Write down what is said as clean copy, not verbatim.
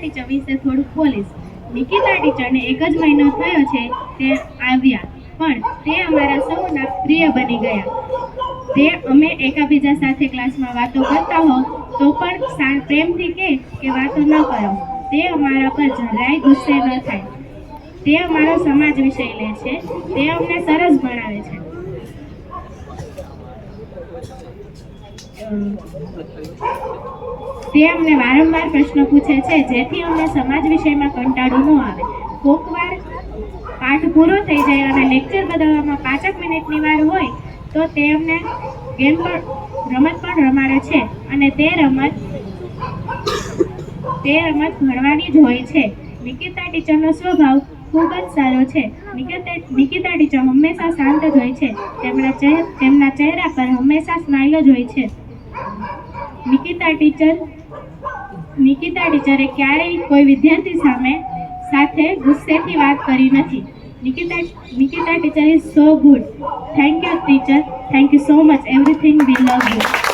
Nikita teacher વિશે થોડુંક બોલીશ. નિકિતા ટીચરને 1 જ મહિનો થયો છે તે આવ્યા, પણ તે અમારા સૌના પ્રિય બની ગયા. અમે એકબીજા સાથે ક્લાસમાં વાતો કરતા હો તો પણ પ્રેમથી કે વાતો ન કરો. તે અમારા પર જરાય ગુસ્સે ન થાય. તે અમારો સમાજ વિષય લે છે. તે અમને સરસ ભણાવે છે. તે અમને વારંવાર પ્રશ્નો પૂછે છે, જેથી અમને સમાજ વિષયમાં કંટાળો ન આવે. કોક વાર પાઠ પૂરો થઈ જાય અને લેક્ચર બદલવામાં 5 મિનિટની વાર હોય તો તે અમને રમત પણ રમાડે છે, અને તે રમત ભણવાની જ હોય છે. નિકિતા ટીચરનો સ્વભાવ ખૂબ જ સારો છે. નિકિતા ટીચર હંમેશા શાંત જ હોય છે. તેમના ચહેરા પર હંમેશા સ્માઇલ જ હોય છે. નિકિતા ટીચરે ક્યારેય કોઈ વિદ્યાર્થી સાથે ગુસ્સેથી વાત કરી નથી. Nikita teacher is so good. Thank you teacher. Thank you so much. Everything we love you.